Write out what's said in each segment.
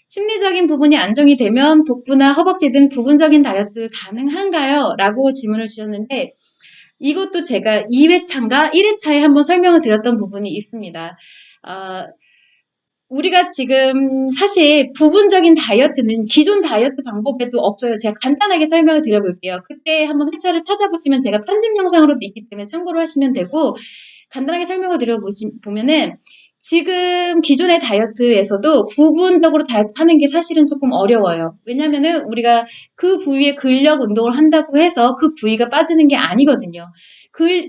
심리적인 부분이 안정이 되면 복부나 허벅지 등 부분적인 다이어트 가능한가요? 라고 질문을 주셨는데 이것도 제가 2회차인가 1회차에 한번 설명을 드렸던 부분이 있습니다. 어, 우리가 지금 사실 부분적인 다이어트는 기존 다이어트 방법에도 없어요. 제가 간단하게 설명을 드려볼게요. 그때 한번 회차를 찾아보시면 제가 편집 영상으로도 있기 때문에 참고를 하시면 되고 간단하게 설명을 드려보면은 지금 기존의 다이어트에서도 부분적으로 다이어트 하는 게 사실은 조금 어려워요. 왜냐면은 우리가 그 부위에 근력 운동을 한다고 해서 그 부위가 빠지는 게 아니거든요.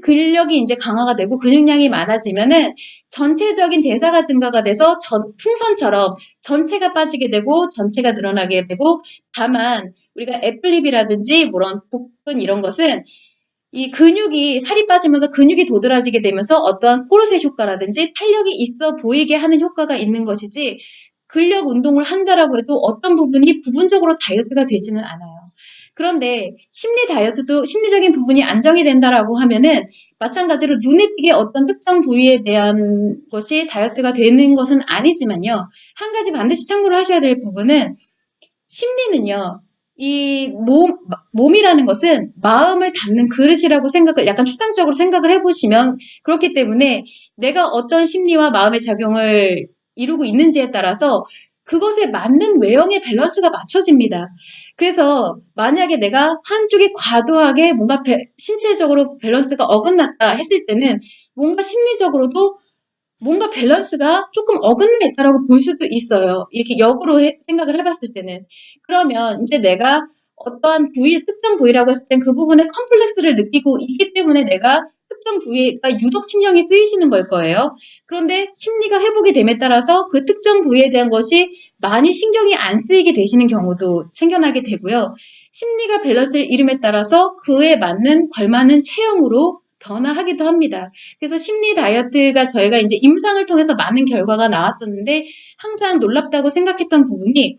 근력이 이제 강화가 되고 근육량이 많아지면은 전체적인 대사가 증가가 돼서 풍선처럼 전체가 빠지게 되고 전체가 늘어나게 되고 다만 우리가 애플립이라든지 그런 복근 이런 것은 이 근육이 살이 빠지면서 근육이 도드라지게 되면서 어떠한 코르셋 효과라든지 탄력이 있어 보이게 하는 효과가 있는 것이지 근력 운동을 한다라고 해도 어떤 부분이 부분적으로 다이어트가 되지는 않아요. 그런데 심리 다이어트도 심리적인 부분이 안정이 된다라고 하면은 마찬가지로 눈에 띄게 어떤 특정 부위에 대한 것이 다이어트가 되는 것은 아니지만요. 한 가지 반드시 참고를 하셔야 될 부분은 심리는요. 이 몸이라는 것은 마음을 담는 그릇이라고 생각을 약간 추상적으로 생각을 해보시면 그렇기 때문에 내가 어떤 심리와 마음의 작용을 이루고 있는지에 따라서 그것에 맞는 외형의 밸런스가 맞춰집니다. 그래서 만약에 내가 한쪽이 과도하게 뭔가 신체적으로 밸런스가 어긋났다 했을 때는 뭔가 심리적으로도 뭔가 밸런스가 조금 어긋나 있다라고 볼 수도 있어요. 이렇게 역으로 생각을 해봤을 때는. 그러면 이제 내가 어떠한 부위, 특정 부위라고 했을 땐 그 부분에 컴플렉스를 느끼고 있기 때문에 내가 특정 부위가 유독 신경이 쓰이시는 걸 거예요. 그런데 심리가 회복이 됨에 따라서 그 특정 부위에 대한 것이 많이 신경이 안 쓰이게 되시는 경우도 생겨나게 되고요. 심리가 밸런스를 잃음에 따라서 그에 맞는 걸맞는 체형으로 변화하기도 합니다. 그래서 심리 다이어트가 저희가 이제 임상을 통해서 많은 결과가 나왔었는데 항상 놀랍다고 생각했던 부분이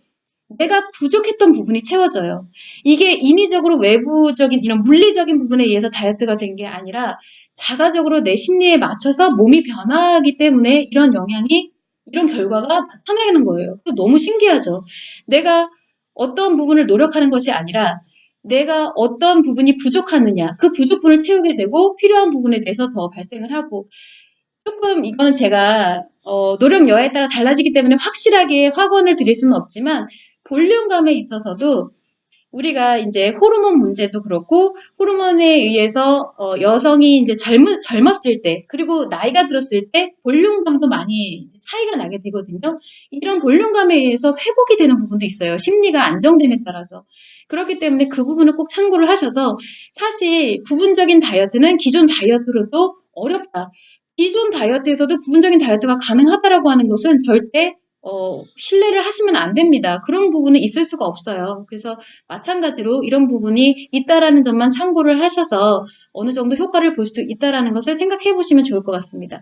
내가 부족했던 부분이 채워져요. 이게 인위적으로 외부적인 이런 물리적인 부분에 의해서 다이어트가 된 게 아니라 자가적으로 내 심리에 맞춰서 몸이 변화하기 때문에 이런 결과가 나타나는 거예요. 너무 신기하죠. 내가 어떤 부분을 노력하는 것이 아니라 내가 어떤 부분이 부족하느냐, 그 부족분을 채우게 되고 필요한 부분에 대해서 더 발생을 하고 조금 이거는 제가 노력 여하에 따라 달라지기 때문에 확실하게 확언을 드릴 수는 없지만 볼륨감에 있어서도 우리가 이제 호르몬 문제도 그렇고 호르몬에 의해서 여성이 이제 젊었을 때 그리고 나이가 들었을 때 볼륨감도 많이 차이가 나게 되거든요. 이런 볼륨감에 의해서 회복이 되는 부분도 있어요. 심리가 안정됨에 따라서. 그렇기 때문에 그 부분을 꼭 참고를 하셔서 사실 부분적인 다이어트는 기존 다이어트로도 어렵다. 기존 다이어트에서도 부분적인 다이어트가 가능하다라고 하는 것은 절대 신뢰를 하시면 안 됩니다. 그런 부분은 있을 수가 없어요. 그래서 마찬가지로 이런 부분이 있다라는 점만 참고를 하셔서 어느 정도 효과를 볼 수 있다라는 것을 생각해 보시면 좋을 것 같습니다.